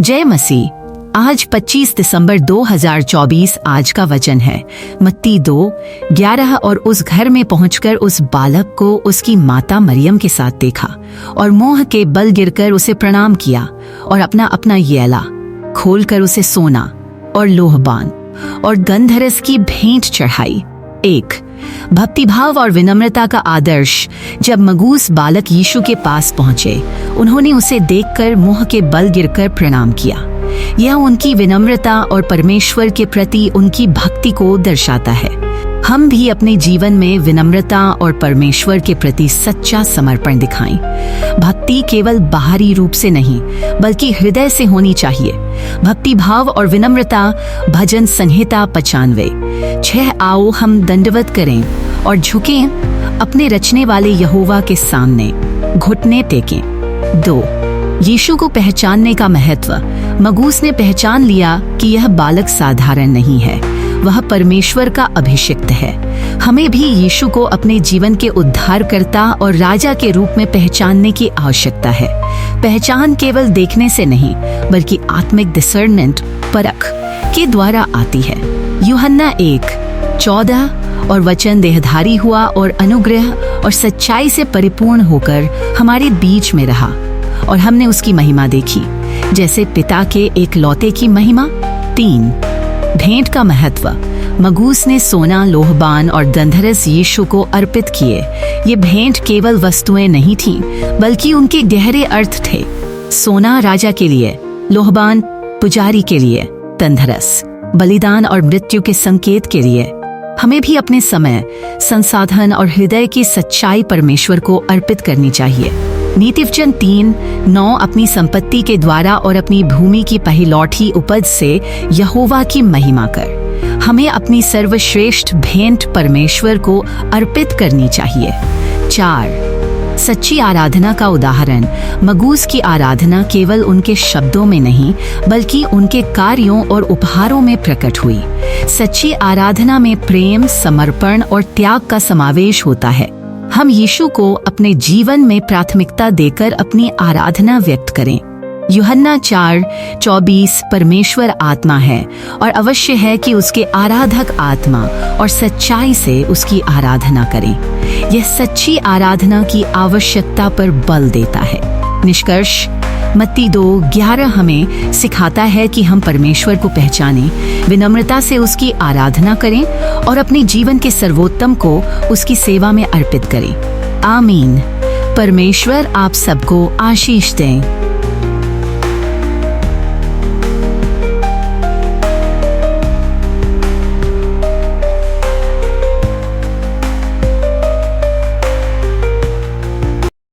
जय मसीह। आज 25 दिसंबर 2024 आज का वचन है मत्ती 2:11। और उस घर में पहुंचकर उस बालक को उसकी माता मरियम के साथ देखा और मोह के बल गिरकर उसे प्रणाम किया और अपना अपना येला खोलकर उसे सोना और लोहबान और गंधरस की भेंट चढ़ाई। 1 भक्तिभाव और विनम्रता का आदर्श। जब मगूस बालक यीशु के पास पहुंचे, उन्होंने उसे देखकर मुंह के बल गिरकर प्रणाम किया। यह उनकी विनम्रता और परमेश्वर के प्रति उनकी भक्ति को दर्शाता है। हम भी अपने जीवन में विनम्रता और परमेश्वर के प्रति सच्चा समर्पण दिखाएं। भक्ति केवल बाहरी रूप से नहीं, बल्कि हृदय से होनी चाहिए। भक्ति भाव और विनम्रता। भजन संहिता 95:6। आओ हम दंडवत करें और झुकें अपने रचने वाले यहोवा के सामने, घुटने टेकें। 2 यीशु को पहचानने का महत्व। मगूस ने पहचान लिया कि यह बालक साधारण नहीं है, वह परमेश्वर का अभिषिक्त है। हमें भी यीशु को अपने जीवन के उद्धारकर्ता और राजा के रूप में पहचानने की आवश्यकता है। पहचान केवल देखने से नहीं, बल्कि आत्मिक डिसर्नमेंट, परख के द्वारा आती है। यूहन्ना 1:14। और वचन देहधारी हुआ और अनुग्रह और सच्चाई से परिपूर्ण होकर हमारे बीच में रहा, और हमने उसकी महिमा देखी, जैसे पिता के एकलौते की महिमा। 3 भेंट का महत्व। मगूस ने सोना, लोहबान और गंधरस यीशु को अर्पित किए। ये भेंट केवल वस्तुएं नहीं थीं, बल्कि उनके गहरे अर्थ थे। सोना राजा के लिए, लोहबान पुजारी के लिए, गंधरस बलिदान और मृत्यु के संकेत के लिए। हमें भी अपने समय, संसाधन और हृदय की सच्चाई परमेश्वर को अर्पित करनी चाहिए। नीतिवचन 3:9। अपनी संपत्ति के द्वारा और अपनी भूमि की पहिलौठी उपज से यहोवा की महिमा कर। हमें अपनी सर्वश्रेष्ठ भेंट परमेश्वर को अर्पित करनी चाहिए। 4 सच्ची आराधना का उदाहरण। मगूस की आराधना केवल उनके शब्दों में नहीं, बल्कि उनके कार्यों और उपहारों में प्रकट हुई। सच्ची आराधना में प्रेम, समर्पण और त्याग का समावेश होता है। हम यीशु को अपने जीवन में प्राथमिकता देकर अपनी आराधना व्यक्त करें। यूहन्ना 4:24। परमेश्वर आत्मा है और अवश्य है कि उसके आराधक आत्मा और सच्चाई से उसकी आराधना करें। यह सच्ची आराधना की आवश्यकता पर बल देता है। निष्कर्ष। मत्ती 2:11 हमें सिखाता है कि हम परमेश्वर को पहचानें, विनम्रता से उसकी आराधना करें और अपने जीवन के सर्वोत्तम को उसकी सेवा में अर्पित करें। आमीन। परमेश्वर आप सबको आशीष दें।